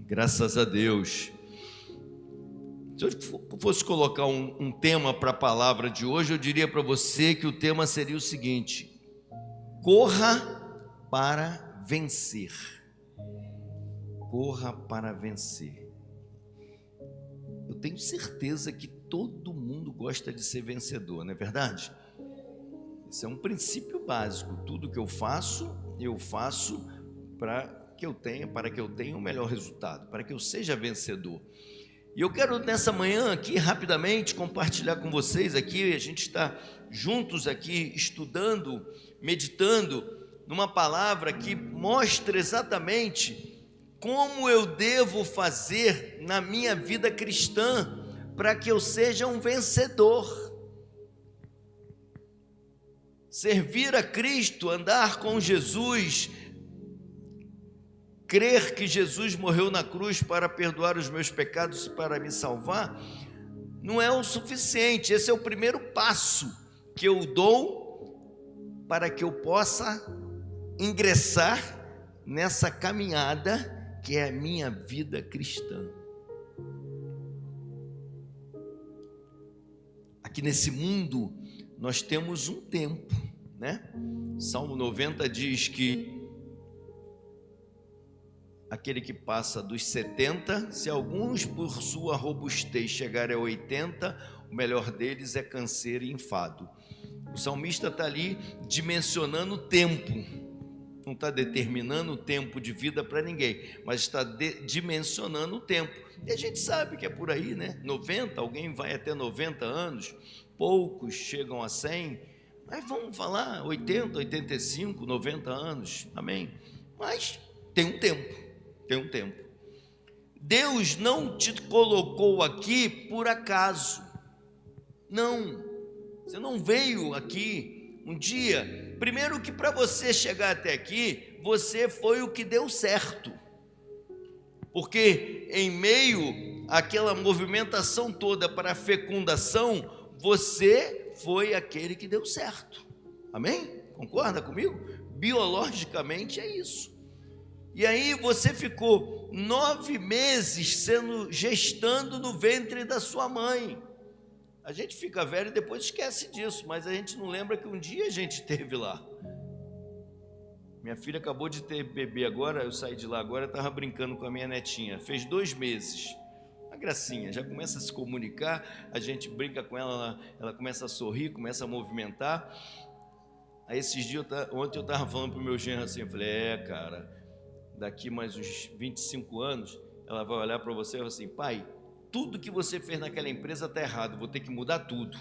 Graças a Deus. Se eu fosse colocar um tema para a palavra de hoje, eu diria para você que o tema seria o seguinte: corra para vencer. Corra para vencer. Eu tenho certeza que todo mundo gosta de ser vencedor, não é verdade? Esse é um princípio básico. Tudo que eu faço para que eu tenha o melhor resultado, para que eu seja vencedor. E eu quero nessa manhã aqui rapidamente compartilhar com vocês aqui, a gente está juntos aqui estudando, meditando numa palavra que mostra exatamente como eu devo fazer na minha vida cristã para que eu seja um vencedor. Servir a Cristo, andar com Jesus, crer que Jesus morreu na cruz para perdoar os meus pecados e para me salvar, não é o suficiente. Esse é o primeiro passo que eu dou para que eu possa ingressar nessa caminhada que é a minha vida cristã. Aqui nesse mundo nós temos um tempo, né? Salmo 90 diz que aquele que passa dos 70, se alguns por sua robustez chegarem a 80, o melhor deles é canseiro e enfado. O salmista está ali dimensionando o tempo, não está determinando o tempo de vida para ninguém, mas está dimensionando o tempo. E a gente sabe que é por aí, né? 90, alguém vai até 90 anos, poucos chegam a 100, mas vamos falar 80, 85, 90 anos, amém? Mas tem um tempo. Deus não te colocou aqui por acaso. Não, você não veio aqui um dia. Primeiro que para você chegar até aqui, você foi o que deu certo. Porque em meio àquela movimentação toda para a fecundação, você foi aquele que deu certo. Amém? Concorda comigo? Biologicamente é isso. E aí você ficou 9 meses gestando no ventre da sua mãe. A gente fica velho e depois esquece disso, mas a gente não lembra que um dia a gente esteve lá. Minha filha acabou de ter bebê agora, eu saí de lá agora, estava brincando com a minha netinha, fez 2 meses. Uma gracinha, já começa a se comunicar, a gente brinca com ela, ela começa a sorrir, começa a movimentar. Aí esses dias, ontem eu estava falando para o meu genro assim, eu falei, cara, daqui mais uns 25 anos, ela vai olhar para você e falar assim, pai, tudo que você fez naquela empresa está errado, vou ter que mudar tudo.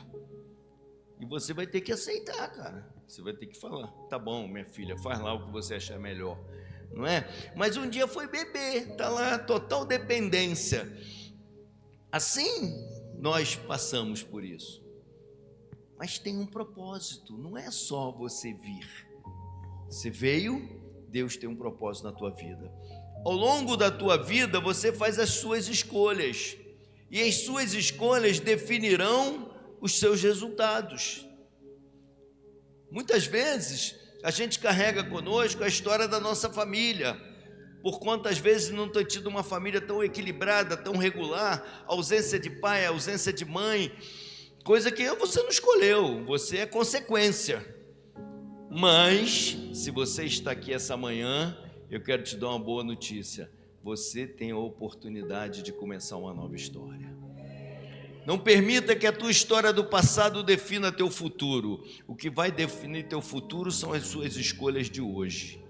E você vai ter que aceitar, cara. Você vai ter que falar, tá bom, minha filha, faz lá o que você achar melhor, não é? Mas um dia foi bebê, tá lá, total dependência. Assim, nós passamos por isso. Mas tem um propósito, não é só você vir. Você veio, Deus tem um propósito na tua vida. Ao longo da tua vida, você faz as suas escolhas. E as suas escolhas definirão os seus resultados. Muitas vezes, a gente carrega conosco a história da nossa família. Por quantas vezes não ter tido uma família tão equilibrada, tão regular, ausência de pai, ausência de mãe, coisa que você não escolheu, você é consequência. Mas, se você está aqui essa manhã, eu quero te dar uma boa notícia. Você tem a oportunidade de começar uma nova história. Não permita que a tua história do passado defina teu futuro. O que vai definir teu futuro são as suas escolhas de hoje.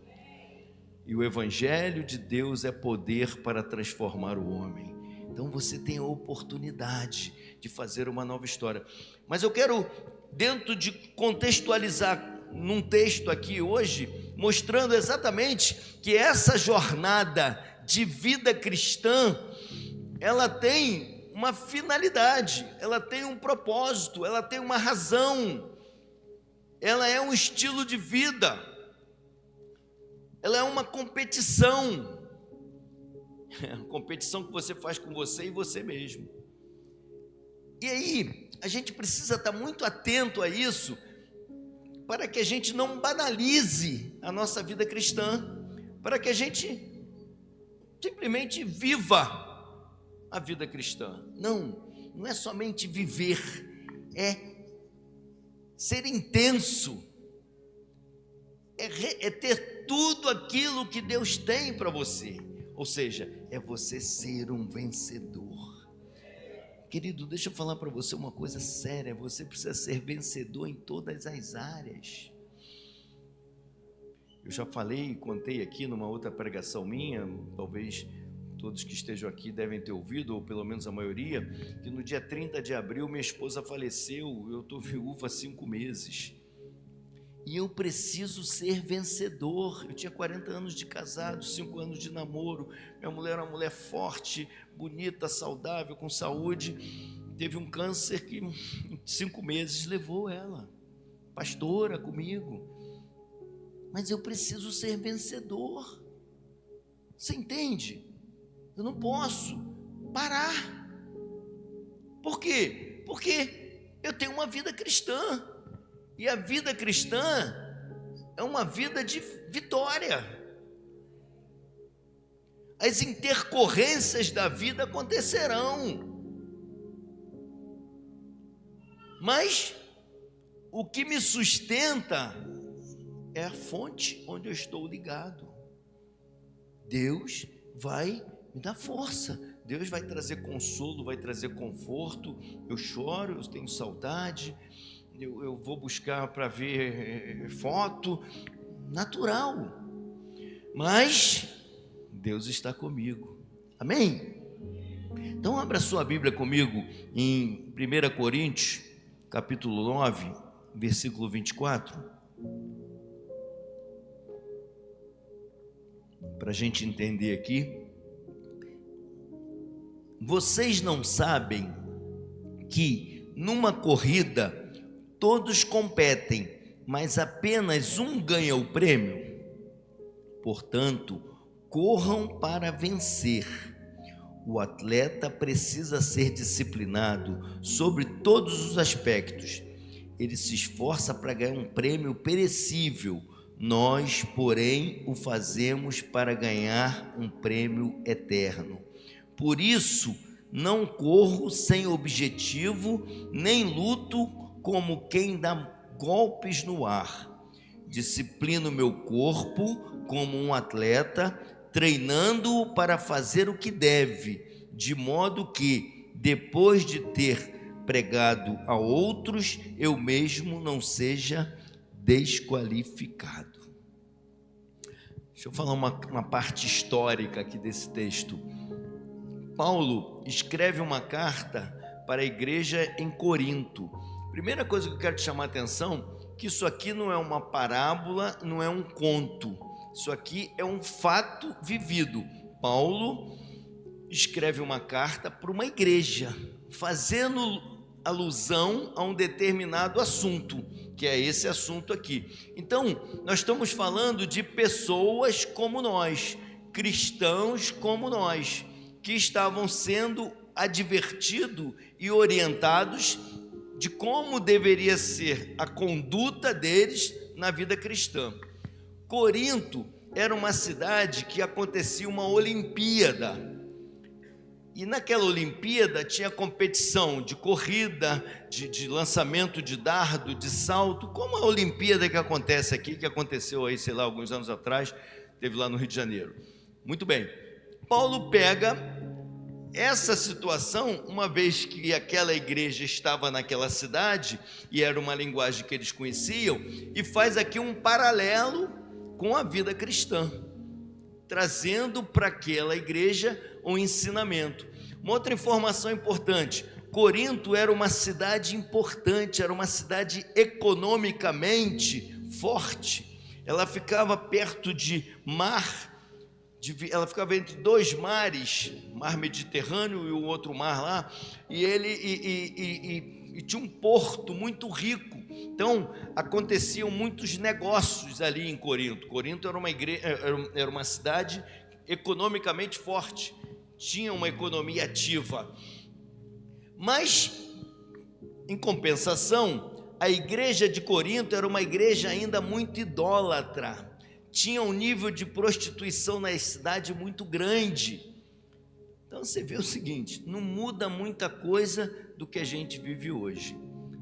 E o Evangelho de Deus é poder para transformar o homem. Então você tem a oportunidade de fazer uma nova história. Mas eu quero, dentro de contextualizar num texto aqui hoje, mostrando exatamente que essa jornada de vida cristã, ela tem uma finalidade, ela tem um propósito, ela tem uma razão, ela é um estilo de vida, ela é uma competição, competição que você faz com você e você mesmo. E aí, a gente precisa estar muito atento a isso, para que a gente não banalize a nossa vida cristã, para que a gente simplesmente viva a vida cristã. Não é somente viver, é ser intenso, é ter tudo aquilo que Deus tem para você, ou seja, é você ser um vencedor. Querido, deixa eu falar para você uma coisa séria, você precisa ser vencedor em todas as áreas. Eu já falei e contei aqui numa outra pregação minha, talvez todos que estejam aqui devem ter ouvido, ou pelo menos a maioria, que no dia 30 de abril minha esposa faleceu, eu estou viúva há 5 meses. E eu preciso ser vencedor. Eu tinha 40 anos de casado, 5 anos de namoro. Minha mulher era uma mulher forte, bonita, saudável, com saúde. Teve um câncer que em 5 meses levou ela. Pastora comigo. Mas eu preciso ser vencedor. Você entende? Eu não posso parar. Por quê? Porque eu tenho uma vida cristã. E a vida cristã é uma vida de vitória. As intercorrências da vida acontecerão. Mas o que me sustenta é a fonte onde eu estou ligado. Deus vai me dar força. Deus vai trazer consolo, vai trazer conforto. Eu choro, eu tenho saudade. Eu vou buscar para ver foto, natural, mas Deus está comigo, amém? Então abra sua Bíblia comigo em 1 Coríntios, capítulo 9, versículo 24, para a gente entender aqui. Vocês não sabem que numa corrida todos competem, mas apenas um ganha o prêmio? Portanto, corram para vencer. O atleta precisa ser disciplinado sobre todos os aspectos. Ele se esforça para ganhar um prêmio perecível. Nós, porém, o fazemos para ganhar um prêmio eterno. Por isso, não corro sem objetivo, nem luto como quem dá golpes no ar. Disciplino meu corpo como um atleta, treinando-o para fazer o que deve, de modo que, depois de ter pregado a outros, eu mesmo não seja desqualificado. Deixa eu falar uma parte histórica aqui desse texto. Paulo escreve uma carta para a igreja em Corinto. Primeira coisa que eu quero te chamar a atenção, que isso aqui não é uma parábola, não é um conto. Isso aqui é um fato vivido. Paulo escreve uma carta para uma igreja, fazendo alusão a um determinado assunto, que é esse assunto aqui. Então, nós estamos falando de pessoas como nós, cristãos como nós, que estavam sendo advertidos e orientados de como deveria ser a conduta deles na vida cristã. Corinto era uma cidade que acontecia uma Olimpíada, e naquela Olimpíada tinha competição de corrida, de lançamento de dardo, de salto, como a Olimpíada que acontece aqui, que aconteceu aí, sei lá, alguns anos atrás, teve lá no Rio de Janeiro. Muito bem, Paulo pega essa situação, uma vez que aquela igreja estava naquela cidade, e era uma linguagem que eles conheciam, e faz aqui um paralelo com a vida cristã, trazendo para aquela igreja um ensinamento. Uma outra informação importante: Corinto era uma cidade importante, era uma cidade economicamente forte, ela ficava perto de mar, ela ficava entre 2 mares, mar Mediterrâneo e o outro mar lá, e tinha um porto muito rico. Então aconteciam muitos negócios ali em Corinto. Corinto era uma cidade economicamente forte, tinha uma economia ativa. Mas, em compensação, a igreja de Corinto era uma igreja ainda muito idólatra. tinha um nível de prostituição na cidade muito grande. Então você vê o seguinte, não muda muita coisa do que a gente vive hoje.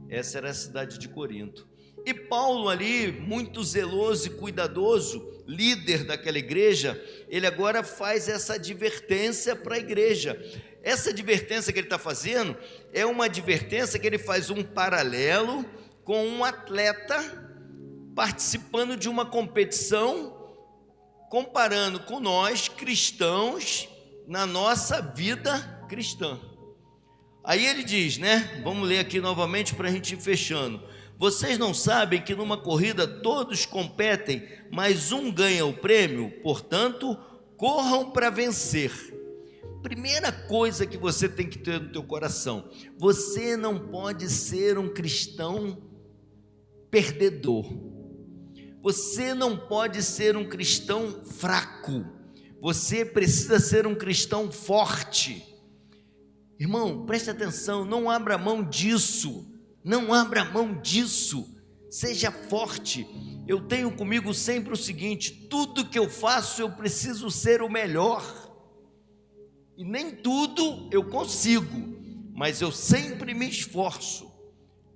Essa era a cidade de Corinto. E Paulo ali, muito zeloso e cuidadoso, líder daquela igreja, ele agora faz essa advertência para a igreja. Essa advertência que ele está fazendo é uma advertência que ele faz um paralelo com um atleta participando de uma competição, comparando com nós, cristãos, na nossa vida cristã. Aí ele diz, né? Vamos ler aqui novamente para a gente ir fechando. Vocês não sabem que numa corrida todos competem, mas um ganha o prêmio? Portanto, corram para vencer. Primeira coisa que você tem que ter no teu coração: você não pode ser um cristão perdedor. Você não pode ser um cristão fraco. Você precisa ser um cristão forte. Irmão, preste atenção, não abra mão disso. Não abra mão disso. Seja forte. Eu tenho comigo sempre o seguinte: tudo que eu faço eu preciso ser o melhor. E nem tudo eu consigo, mas eu sempre me esforço.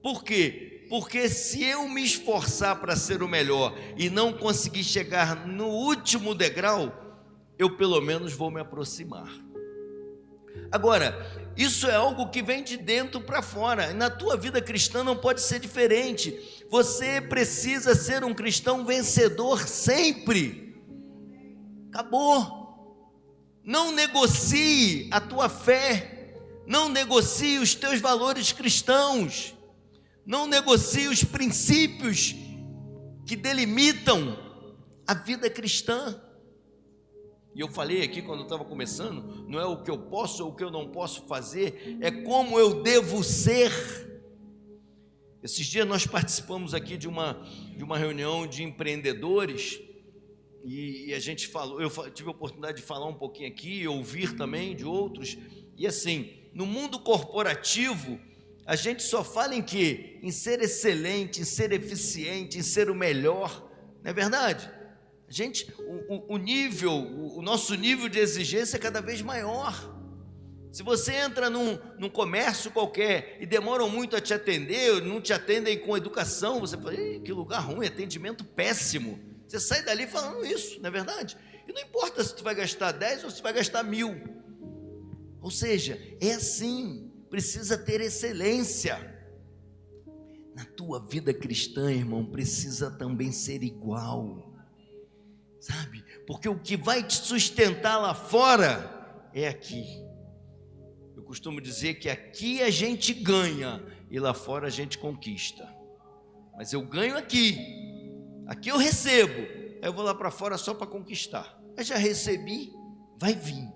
Por quê? Porque se eu me esforçar para ser o melhor e não conseguir chegar no último degrau, eu pelo menos vou me aproximar. Agora, isso é algo que vem de dentro para fora. Na tua vida cristã não pode ser diferente. Você precisa ser um cristão vencedor sempre. Acabou. Não negocie a tua fé. Não negocie os teus valores cristãos. Não negocie os princípios que delimitam a vida cristã. E eu falei aqui quando eu estava começando, não é o que eu posso ou o que eu não posso fazer, é como eu devo ser. Esses dias nós participamos aqui de uma reunião de empreendedores, e a gente falou, eu tive a oportunidade de falar um pouquinho aqui, ouvir também de outros, e assim, no mundo corporativo, a gente só fala em quê? Em ser excelente, em ser eficiente, em ser o melhor, não é verdade? Gente, o nosso nível de exigência é cada vez maior. Se você entra num comércio qualquer e demoram muito a te atender, não te atendem com educação, você fala, que lugar ruim, atendimento péssimo. Você sai dali falando isso, não é verdade? E não importa se tu vai gastar 10 ou se vai gastar 1000. Ou seja, é assim, precisa ter excelência. Na tua vida cristã, irmão, precisa também ser igual. Sabe? Porque o que vai te sustentar lá fora é aqui. Eu costumo dizer que aqui a gente ganha e lá fora a gente conquista. Mas eu ganho aqui eu recebo, aí eu vou lá para fora só para conquistar. Eu já recebi, vai vir.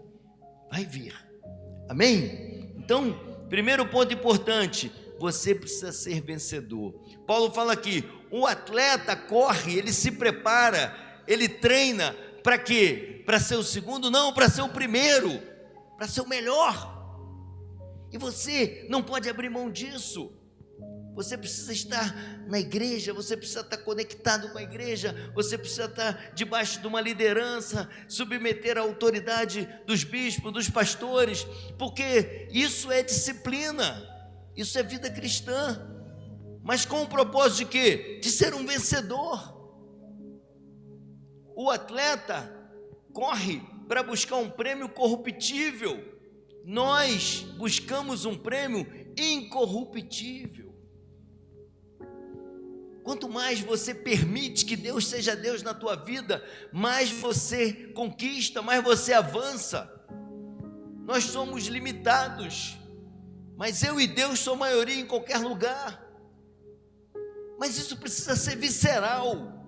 Amém? Então, primeiro ponto importante, você precisa ser vencedor. Paulo fala aqui, o atleta corre, ele se prepara, ele treina, para quê? Para ser o segundo? Não, para ser o primeiro, para ser o melhor. E você não pode abrir mão disso. Você precisa estar na igreja, você precisa estar conectado com a igreja, você precisa estar debaixo de uma liderança, submeter a autoridade dos bispos, dos pastores, porque isso é disciplina, isso é vida cristã, mas com o propósito de quê? De ser um vencedor. O atleta corre para buscar um prêmio corruptível, nós buscamos um prêmio incorruptível. Quanto mais você permite que Deus seja Deus na tua vida, mais você conquista, mais você avança. Nós somos limitados, mas eu e Deus sou maioria em qualquer lugar. Mas isso precisa ser visceral,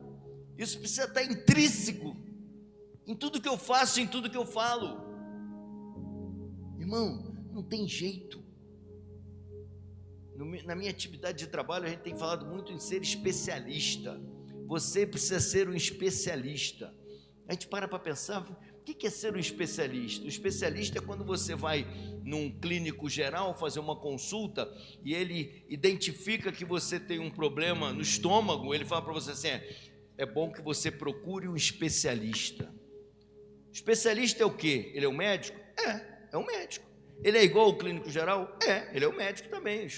isso precisa estar intrínseco em tudo que eu faço, em tudo que eu falo. Irmão, não tem jeito. Na minha atividade de trabalho, a gente tem falado muito em ser especialista. Você precisa ser um especialista. A gente para pensar, o que é ser um especialista? O especialista é quando você vai num clínico geral fazer uma consulta e ele identifica que você tem um problema no estômago, ele fala para você assim, é bom que você procure um especialista. Especialista é o quê? Ele é um médico? É um médico. Ele é igual ao clínico geral? Ele é um médico também.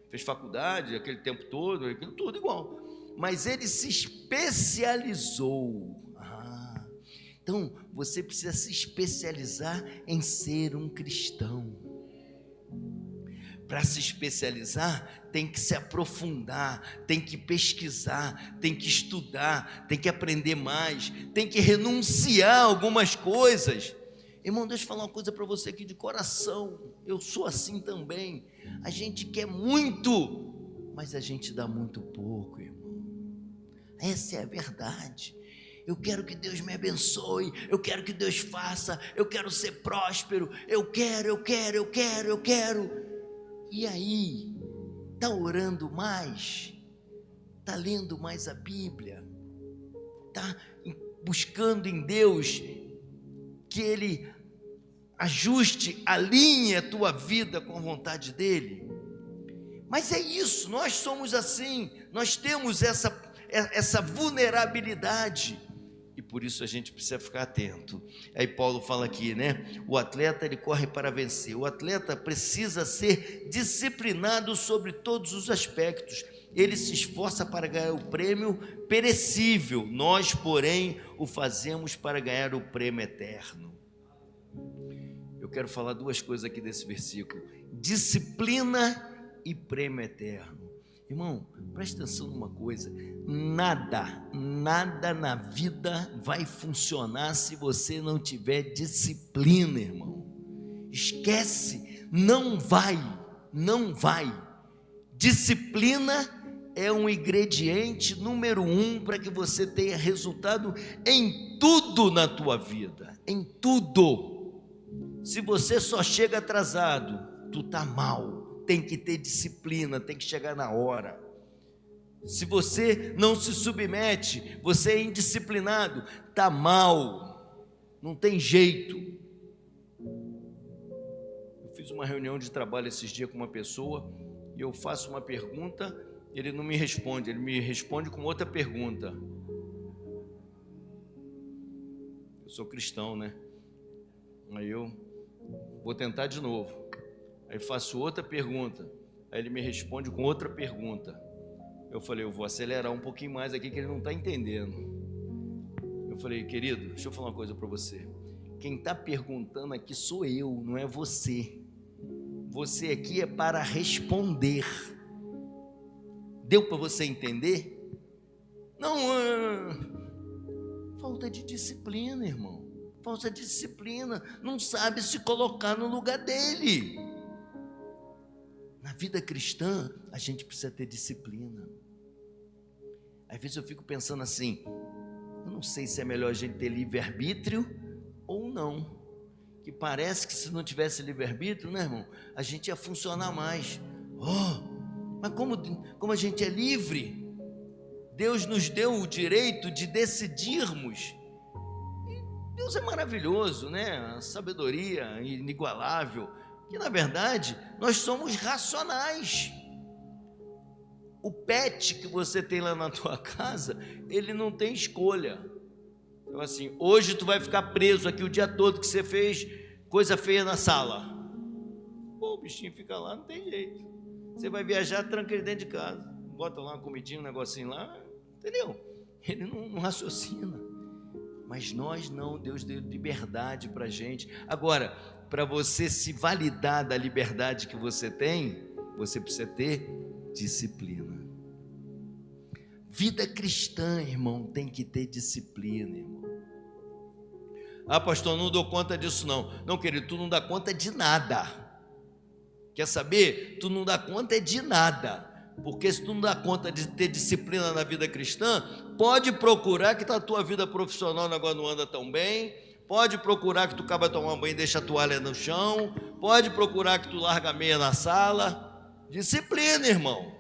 Fez faculdade, aquele tempo todo, aquilo tudo igual. Mas ele se especializou. Então, você precisa se especializar em ser um cristão. Para se especializar, tem que se aprofundar, tem que pesquisar, tem que estudar, tem que aprender mais, tem que renunciar a algumas coisas. Irmão, deixa eu falar uma coisa para você aqui de coração. Eu sou assim também. A gente quer muito, mas a gente dá muito pouco, irmão. Essa é a verdade. Eu quero que Deus me abençoe, eu quero que Deus faça, eu quero ser próspero, eu quero. E aí, está orando mais? Está lendo mais a Bíblia? Está buscando em Deus que Ele ajuste, alinhe a tua vida com a vontade dEle? Mas é isso, nós somos assim, nós temos essa vulnerabilidade, e por isso a gente precisa ficar atento. Aí Paulo fala aqui, né? O atleta, ele corre para vencer. O atleta precisa ser disciplinado sobre todos os aspectos. Ele se esforça para ganhar o prêmio perecível. Nós, porém, o fazemos para ganhar o prêmio eterno. Eu quero falar duas coisas aqui desse versículo: disciplina e prêmio eterno. Irmão, presta atenção numa coisa: nada na vida vai funcionar se você não tiver disciplina, irmão. Esquece, não vai. Disciplina é um ingrediente número 1 para que você tenha resultado em tudo na tua vida, em tudo. Se você só chega atrasado, tu tá mal. Tem que ter disciplina, tem que chegar na hora. Se você não se submete, você é indisciplinado, está mal, não tem jeito. Eu fiz uma reunião de trabalho esses dias com uma pessoa, e eu faço uma pergunta, ele não me responde, ele me responde com outra pergunta. Eu sou cristão, né? Aí eu vou tentar de novo. Aí faço outra pergunta, aí ele me responde com outra pergunta. Eu falei, eu vou acelerar um pouquinho mais aqui que ele não está entendendo. Eu falei, querido, deixa eu falar uma coisa para você. Quem está perguntando aqui sou eu, não é você. Você aqui é para responder. Deu para você entender? Não, falta de disciplina, irmão. Falta de disciplina, não sabe se colocar no lugar dele. Na vida cristã, a gente precisa ter disciplina. Às vezes eu fico pensando assim, eu não sei se é melhor a gente ter livre-arbítrio ou não. Que parece que se não tivesse livre-arbítrio, né, irmão, a gente ia funcionar mais. Mas como a gente é livre, Deus nos deu o direito de decidirmos. E Deus é maravilhoso, né? A sabedoria inigualável. Que na verdade nós somos racionais. O pet que você tem lá na tua casa, ele não tem escolha. Então assim, hoje tu vai ficar preso aqui o dia todo que você fez coisa feia na sala. Pô, o bichinho fica lá, não tem jeito. Você vai viajar, tranca ele dentro de casa, bota lá uma comidinha, um negocinho lá, entendeu? Ele não raciocina. Mas nós não, Deus deu liberdade para a gente. Agora, para você se validar da liberdade que você tem, você precisa ter disciplina. Vida cristã, irmão, tem que ter disciplina, irmão. Pastor, não dou conta disso não. Não, querido, tu não dá conta de nada. Quer saber? Tu não dá conta de nada. Porque se tu não dá conta de ter disciplina na vida cristã, pode procurar que a tua vida profissional agora não anda tão bem, pode procurar que tu acaba de tomar banho e deixa a toalha no chão, pode procurar que tu larga a meia na sala. Disciplina, irmão.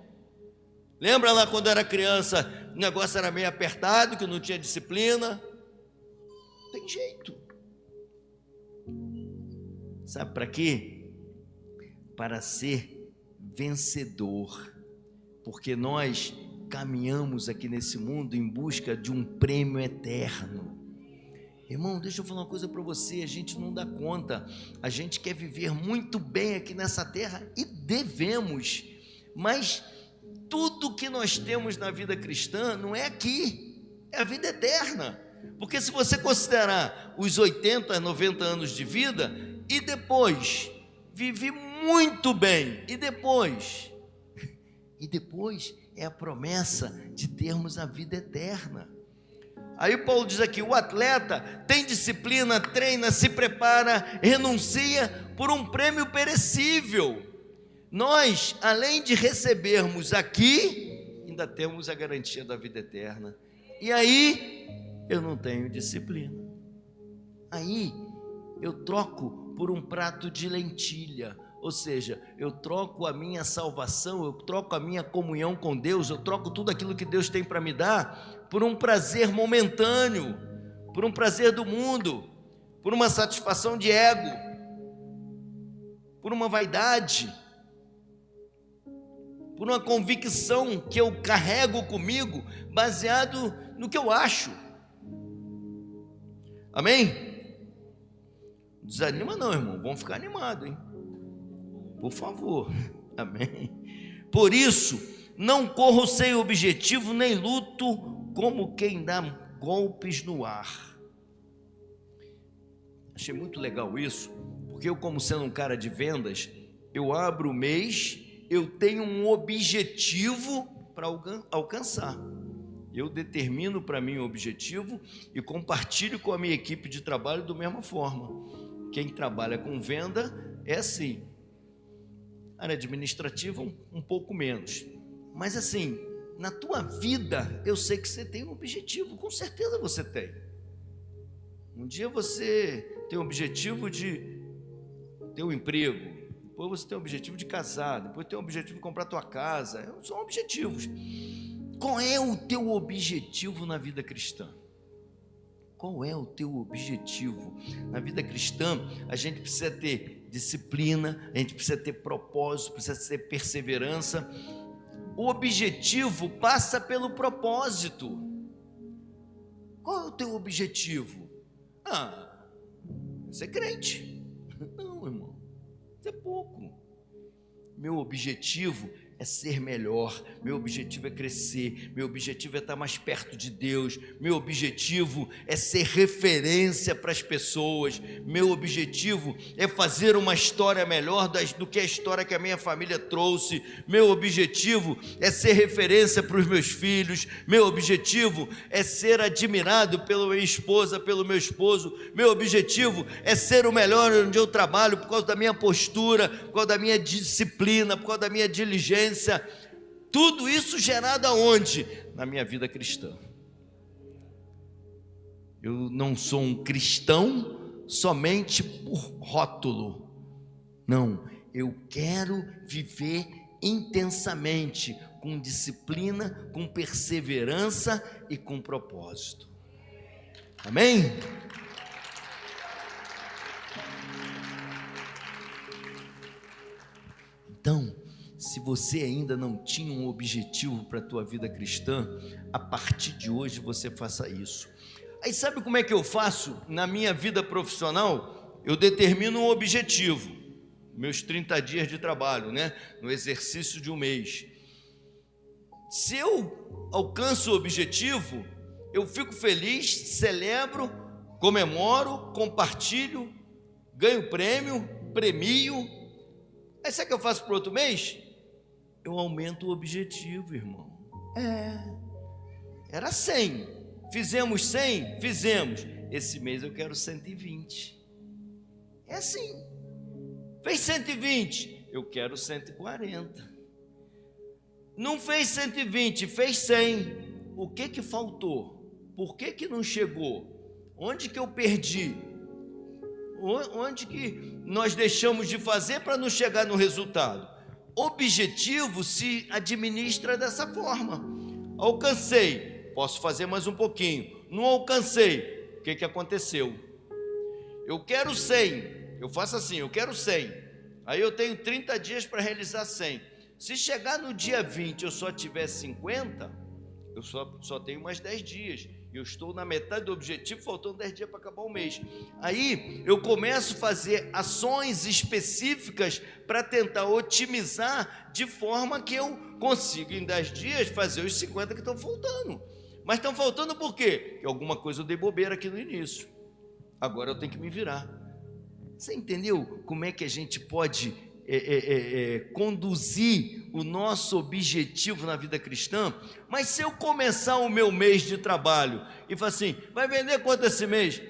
Lembra lá quando era criança, o negócio era meio apertado, que não tinha disciplina? Tem jeito. Sabe para quê? Para ser vencedor. Porque nós caminhamos aqui nesse mundo em busca de um prêmio eterno. Irmão, deixa eu falar uma coisa para você, a gente não dá conta, a gente quer viver muito bem aqui nessa terra e devemos, mas tudo que nós temos na vida cristã não é aqui, é a vida eterna. Porque se você considerar os 80, 90 anos de vida, e depois, vivi muito bem, e depois é a promessa de termos a vida eterna. Aí Paulo diz aqui, o atleta tem disciplina, treina, se prepara, renuncia por um prêmio perecível. Nós, além de recebermos aqui, ainda temos a garantia da vida eterna. E aí, eu não tenho disciplina. Aí, eu troco por um prato de lentilha. Ou seja, eu troco a minha salvação, eu troco a minha comunhão com Deus, eu troco tudo aquilo que Deus tem para me dar por um prazer momentâneo, por um prazer do mundo, por uma satisfação de ego, por uma vaidade, por uma convicção que eu carrego comigo, baseado no que eu acho. Amém? Não desanima não, irmão, vamos ficar animados, hein? Por favor, amém? Por isso, não corro sem objetivo, nem luto como quem dá golpes no ar. Achei muito legal isso, porque eu, como sendo um cara de vendas, eu abro o mês, eu tenho um objetivo para alcançar. Eu determino para mim o objetivo e compartilho com a minha equipe de trabalho da mesma forma. Quem trabalha com venda é assim. Área administrativa um pouco menos. Mas assim, na tua vida, eu sei que você tem um objetivo, com certeza você tem. Um dia você tem o objetivo de ter um emprego, depois você tem o objetivo de casar, depois tem o objetivo de comprar tua casa, são objetivos. Qual é o teu objetivo na vida cristã? Qual é o teu objetivo? Na vida cristã, a gente precisa ter disciplina, a gente precisa ter propósito, precisa ter perseverança. O objetivo passa pelo propósito. Qual é o teu objetivo? Ser crente. Não, irmão, isso é pouco. Meu objetivo é ser melhor, meu objetivo é crescer, meu objetivo é estar mais perto de Deus, meu objetivo é ser referência para as pessoas, meu objetivo é fazer uma história melhor do que a história que a minha família trouxe, meu objetivo é ser referência para os meus filhos, meu objetivo é ser admirado pela minha esposa, pelo meu esposo, meu objetivo é ser o melhor onde eu trabalho por causa da minha postura, por causa da minha disciplina, por causa da minha diligência. Tudo isso gerado aonde? Na minha vida cristã. Eu não sou um cristão somente por rótulo. Não, eu quero viver intensamente, com disciplina, com perseverança e com propósito. Amém? Então, se você ainda não tinha um objetivo para a tua vida cristã, a partir de hoje você faça isso. Aí sabe como é que eu faço? Na minha vida profissional, eu determino um objetivo, meus 30 dias de trabalho, né? No exercício de um mês. Se eu alcanço o objetivo, eu fico feliz, celebro, comemoro, compartilho, ganho prêmio, premio. Aí sabe o que eu faço para o outro mês? Eu aumento o objetivo, irmão. Era 100. Fizemos 100? Fizemos. Esse mês eu quero 120. É assim. Fez 120? Eu quero 140. Não fez 120, fez 100. O que faltou? Por que não chegou? Onde que eu perdi? Onde que nós deixamos de fazer para não chegar no resultado? Objetivo se administra dessa forma. Alcancei, posso fazer mais um pouquinho. Não alcancei, o que aconteceu? Eu quero 100, eu faço assim, eu quero 100. Aí eu tenho 30 dias para realizar 100. Se chegar no dia 20 eu só tiver 50, Eu só tenho mais 10 dias. Eu estou na metade do objetivo, faltando 10 dias para acabar o mês. Aí eu começo a fazer ações específicas para tentar otimizar de forma que eu consiga em 10 dias fazer os 50 que estão faltando. Mas estão faltando por quê? Porque alguma coisa eu dei bobeira aqui no início. Agora eu tenho que me virar. Você entendeu como é que a gente pode conduzir o nosso objetivo na vida cristã? Mas se eu começar o meu mês de trabalho e falar assim, vai vender quanto esse mês?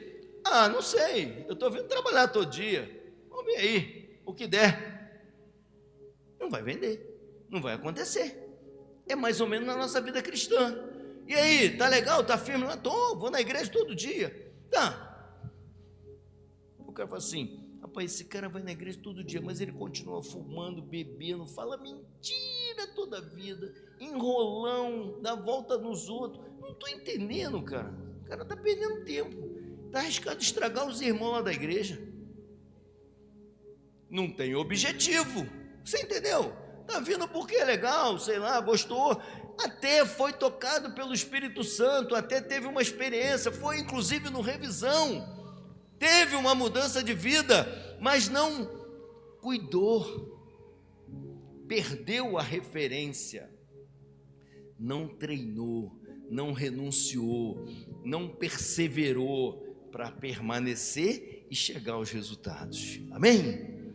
Ah, não sei, eu estou vindo trabalhar todo dia, vamos ver aí, o que der. Não vai vender, não vai acontecer. É mais ou menos na nossa vida cristã. E aí, tá legal, tá firme lá? Tô, vou na igreja todo dia. Tá. O cara fala assim, rapaz, esse cara vai na igreja todo dia, mas ele continua fumando, bebendo, fala mentira toda a vida, enrolão, dá volta nos outros. Não estou entendendo, cara. O cara está perdendo tempo, está arriscado estragar os irmãos lá da igreja. Não tem objetivo, você entendeu? Está vindo porque é legal, sei lá, gostou, até foi tocado pelo Espírito Santo, até teve uma experiência, foi inclusive no revisão, teve uma mudança de vida, mas não cuidou, perdeu a referência, não treinou, não renunciou, não perseverou para permanecer e chegar aos resultados. Amém?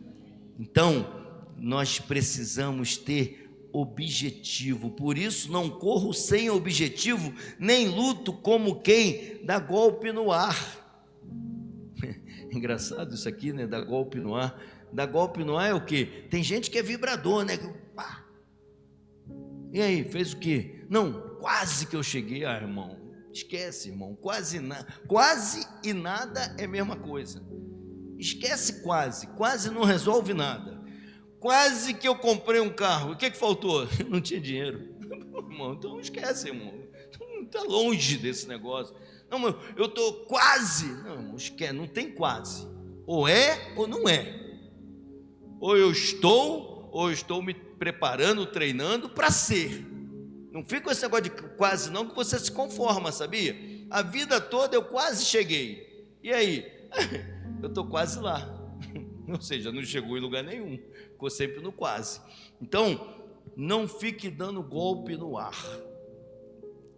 Então, nós precisamos ter objetivo, por isso não corro sem objetivo, nem luto como quem dá golpe no ar. Engraçado isso aqui, né? Dar golpe no ar. Dar golpe no ar é o quê? Tem gente que é vibrador, né? Pá. E aí, fez o quê? Não, quase que eu cheguei. Ah, irmão, esquece, irmão. Quase e nada é a mesma coisa. Esquece quase. Quase não resolve nada. Quase que eu comprei um carro. O que faltou? Não tinha dinheiro. Irmão, então esquece, irmão. Está longe desse negócio. Não, eu estou quase. Não, esquece, não tem quase. Ou é ou não é. Ou eu estou me preparando, treinando para ser. Não fica com esse negócio de quase não, que você se conforma, sabia? A vida toda eu quase cheguei. E aí? Eu estou quase lá. Ou seja, não chegou em lugar nenhum. Ficou sempre no quase. Então, não fique dando golpe no ar.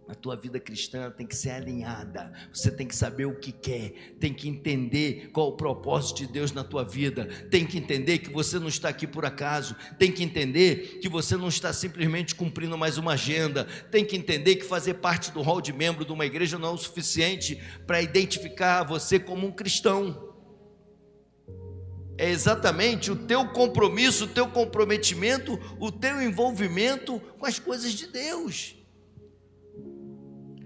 A tua vida cristã tem que ser alinhada, você tem que saber o que quer, tem que entender qual o propósito de Deus na tua vida, tem que entender que você não está aqui por acaso, tem que entender que você não está simplesmente cumprindo mais uma agenda, tem que entender que fazer parte do hall de membro de uma igreja não é o suficiente para identificar você como um cristão. É exatamente o teu compromisso, o teu comprometimento, o teu envolvimento com as coisas de Deus.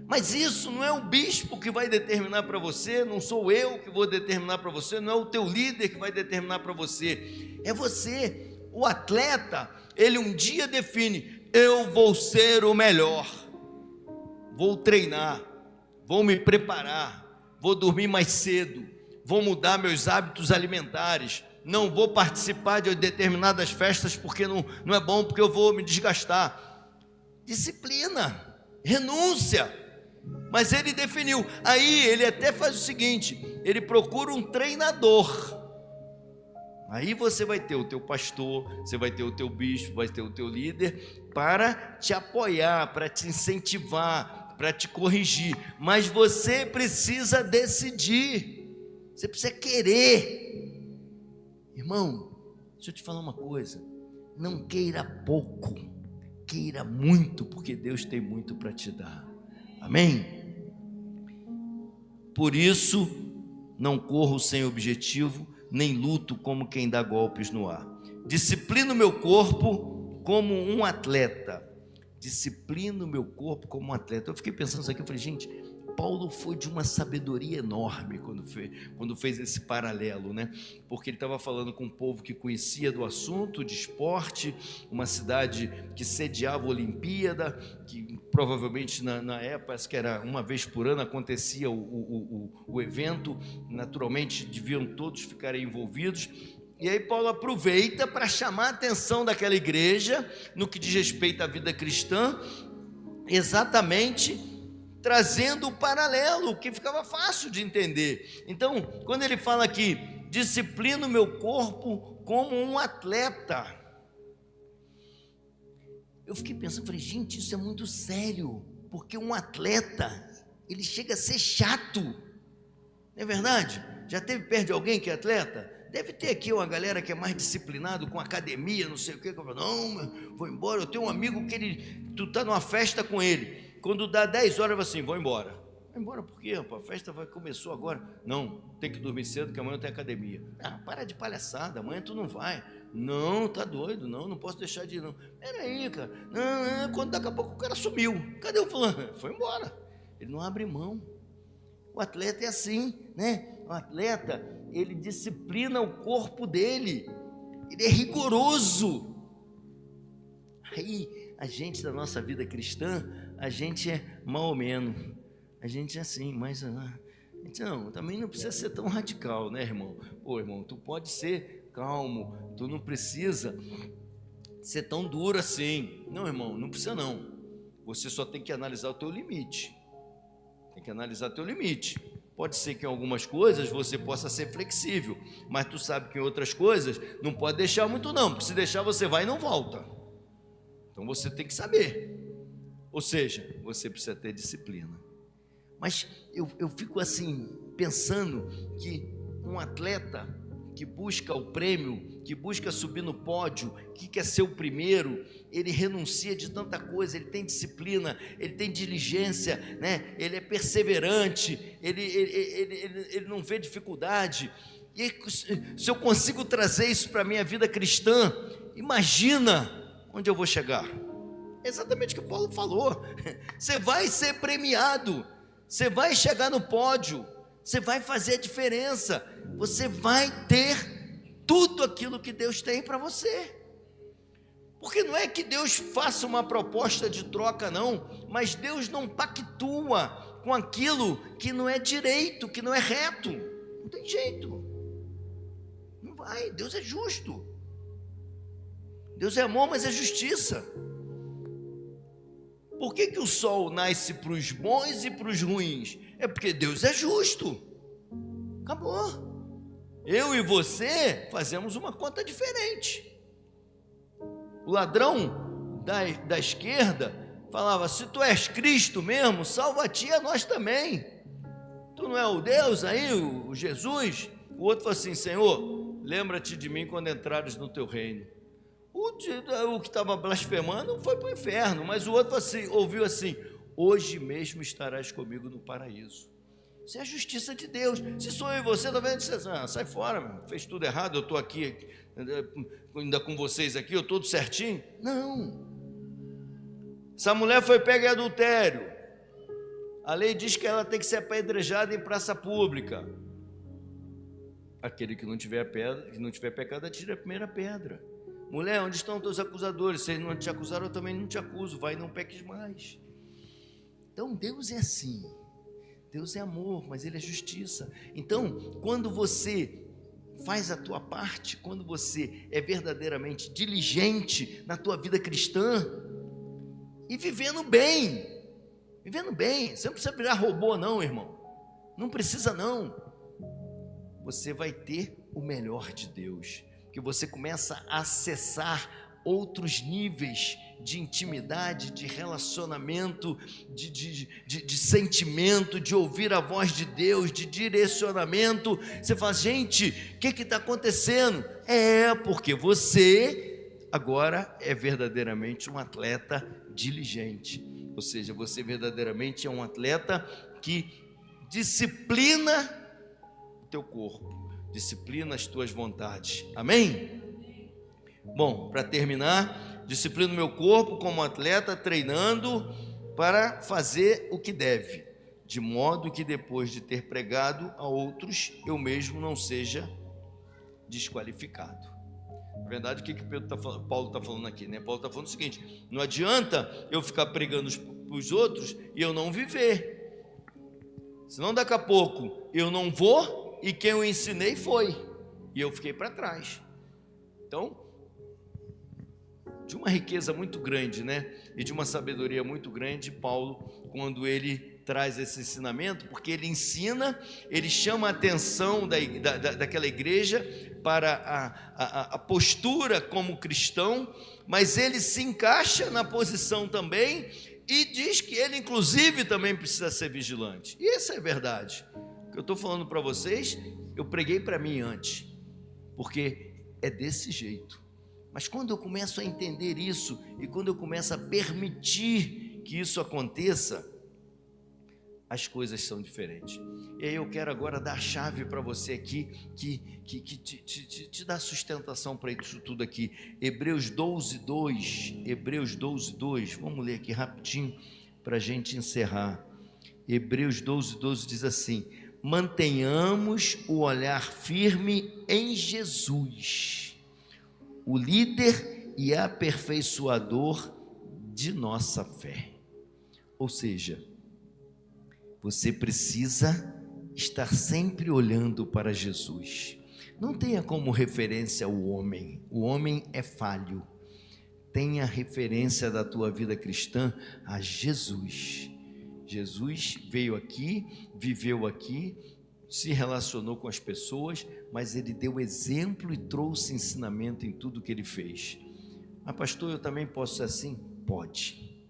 Mas isso não é o bispo que vai determinar para você, não sou eu que vou determinar para você, não é o teu líder que vai determinar para você, é você. O atleta, ele um dia define, eu vou ser o melhor, vou treinar, vou me preparar, vou dormir mais cedo, vou mudar meus hábitos alimentares, não vou participar de determinadas festas porque não é bom, porque eu vou me desgastar. Disciplina, renúncia. Mas ele definiu, aí ele até faz o seguinte, ele procura um treinador, aí você vai ter o teu pastor, você vai ter o teu bispo, vai ter o teu líder, para te apoiar, para te incentivar, para te corrigir, mas você precisa decidir, você precisa querer, irmão, deixa eu te falar uma coisa, não queira pouco, queira muito, porque Deus tem muito para te dar. Amém? Por isso, não corro sem objetivo, nem luto como quem dá golpes no ar. Disciplino meu corpo como um atleta. Disciplino meu corpo como um atleta. Eu fiquei pensando isso aqui, eu falei, gente, Paulo foi de uma sabedoria enorme quando fez esse paralelo, né? Porque ele estava falando com um povo que conhecia do assunto de esporte, uma cidade que sediava a Olimpíada, que provavelmente na época, parece que era uma vez por ano acontecia o evento, naturalmente deviam todos ficarem envolvidos. E aí Paulo aproveita para chamar a atenção daquela igreja no que diz respeito à vida cristã, exatamente trazendo o paralelo, que ficava fácil de entender. Então, quando ele fala aqui, disciplino o meu corpo como um atleta, eu fiquei pensando, falei, gente, isso é muito sério, porque um atleta, ele chega a ser chato, não é verdade? Já teve perto de alguém que é atleta? Deve ter aqui uma galera que é mais disciplinado com academia, não sei o que, que eu falo, não, vou embora. Eu tenho um amigo que tu tá numa festa com ele, quando dá 10 horas, ele fala assim, vou embora. Vai embora por quê, rapaz? A festa começou agora. Não, tem que dormir cedo, porque amanhã tem academia. Ah, para de palhaçada, amanhã tu não vai. Não, tá doido, não posso deixar de ir, não. Peraí, cara. Não, quando daqui a pouco o cara sumiu. Cadê o fulano? Foi embora. Ele não abre mão. O atleta é assim, né? O atleta, ele disciplina o corpo dele. Ele é rigoroso. Aí, a gente da nossa vida cristã, a gente é mal ou menos. A gente é assim, mas não, também não precisa ser tão radical, né, irmão? Pô, irmão, tu pode ser calmo, tu não precisa ser tão duro assim. Não, irmão, não precisa não. Você só tem que analisar o teu limite. Tem que analisar o teu limite. Pode ser que em algumas coisas você possa ser flexível, mas tu sabe que em outras coisas não pode deixar muito não, porque se deixar você vai e não volta. Então você tem que saber. Ou seja, você precisa ter disciplina. Mas eu fico assim, pensando que um atleta que busca o prêmio, que busca subir no pódio, que quer ser o primeiro, ele renuncia de tanta coisa, ele tem disciplina, ele tem diligência, né? Ele é perseverante, ele não vê dificuldade. E se eu consigo trazer isso para a minha vida cristã, imagina onde eu vou chegar. É exatamente o que Paulo falou. Você vai ser premiado, você vai chegar no pódio, você vai fazer a diferença, você vai ter tudo aquilo que Deus tem para você. Porque não é que Deus faça uma proposta de troca, não, mas Deus não pactua com aquilo que não é direito, que não é reto. Não tem jeito. Não vai. Deus é justo. Deus é amor, mas é justiça. Por que o sol nasce para os bons e para os ruins? É porque Deus é justo. Acabou. Eu e você fazemos uma conta diferente. O ladrão da esquerda falava, se tu és Cristo mesmo, salva a ti e a nós também. Tu não é o Deus aí, o Jesus? O outro falou assim, Senhor, lembra-te de mim quando entrares no teu reino. O que estava blasfemando foi para o inferno, mas o outro assim, ouviu assim, hoje mesmo estarás comigo no paraíso. Isso é a justiça de Deus. Se sou eu e você, talvez você sai fora, meu, fez tudo errado, eu estou aqui, ainda com vocês aqui, eu estou tudo certinho. Não. Essa mulher foi pega em adultério. A lei diz que ela tem que ser apedrejada em praça pública. Aquele que não tiver pedra, que não tiver pecado, atire a primeira pedra. Mulher, onde estão teus acusadores? Se eles não te acusaram, eu também não te acuso. Vai e não peques mais. Então Deus é assim. Deus é amor, mas Ele é justiça. Então, quando você faz a tua parte, quando você é verdadeiramente diligente na tua vida cristã e vivendo bem, você não precisa virar robô não, irmão. Não precisa não. Você vai ter o melhor de Deus. Que você começa a acessar outros níveis de intimidade, de relacionamento, de sentimento, de ouvir a voz de Deus, de direcionamento. Você fala, gente, o que está acontecendo? É porque você agora é verdadeiramente um atleta diligente. Ou seja, você verdadeiramente é um atleta que disciplina o teu corpo. Disciplina as tuas vontades, amém? Bom, para terminar, disciplino meu corpo como atleta, treinando para fazer o que deve, de modo que depois de ter pregado a outros, eu mesmo não seja desqualificado. Na verdade, o que Paulo está falando aqui, né? Paulo está falando o seguinte, não adianta eu ficar pregando para os outros e eu não viver, senão daqui a pouco eu não vou, e quem eu ensinei foi, e eu fiquei para trás. Então, de uma riqueza muito grande, né? E de uma sabedoria muito grande, Paulo, quando ele traz esse ensinamento, porque ele ensina, ele chama a atenção daquela igreja para a postura como cristão, mas ele se encaixa na posição também e diz que ele inclusive também precisa ser vigilante. E isso é verdade. O que eu estou falando para vocês, eu preguei para mim antes, porque é desse jeito. Mas quando eu começo a entender isso, e quando eu começo a permitir que isso aconteça, as coisas são diferentes. E aí eu quero agora dar a chave para você aqui, que te dá sustentação para isso tudo aqui. Hebreus 12:2, Hebreus 12:2, vamos ler aqui rapidinho para a gente encerrar. Hebreus 12:12 diz assim: mantenhamos o olhar firme em Jesus, o líder e aperfeiçoador de nossa fé. Ou seja, você precisa estar sempre olhando para Jesus. Não tenha como referência o homem é falho. Tenha referência da tua vida cristã a Jesus. Jesus veio aqui, viveu aqui, se relacionou com as pessoas, mas ele deu exemplo e trouxe ensinamento em tudo que ele fez. Mas pastor, eu também posso ser assim? Pode,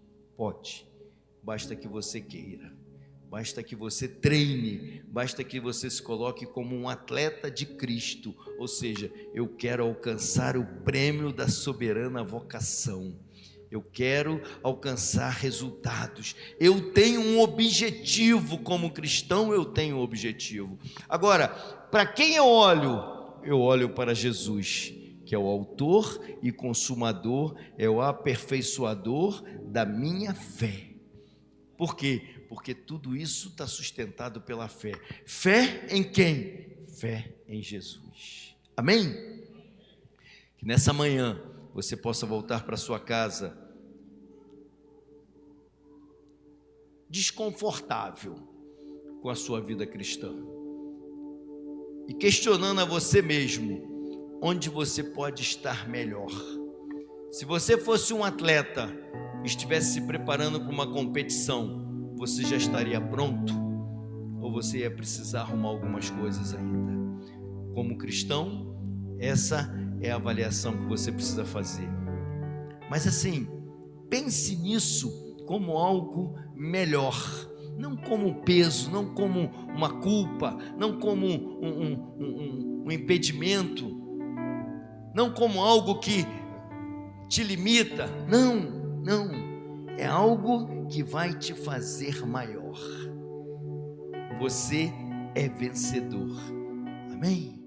basta que você queira, basta que você treine, basta que você se coloque como um atleta de Cristo, ou seja, eu quero alcançar o prêmio da soberana vocação. Eu quero alcançar resultados. Eu tenho um objetivo como cristão, eu tenho um objetivo. Agora, para quem eu olho? Eu olho para Jesus, que é o autor e consumador, é o aperfeiçoador da minha fé. Por quê? Porque tudo isso está sustentado pela fé. Fé em quem? Fé em Jesus. Amém? Que nessa manhã você possa voltar para sua casa desconfortável com a sua vida cristã e questionando a você mesmo onde você pode estar melhor. Se você fosse um atleta e estivesse se preparando para uma competição, você já estaria pronto ou você ia precisar arrumar algumas coisas ainda? Como cristão, essa é a avaliação que você precisa fazer. Mas assim, pense nisso como algo melhor, não como um peso, não como uma culpa, não como um impedimento, não como algo que te limita. Não, é algo que vai te fazer maior. Você é vencedor. Amém?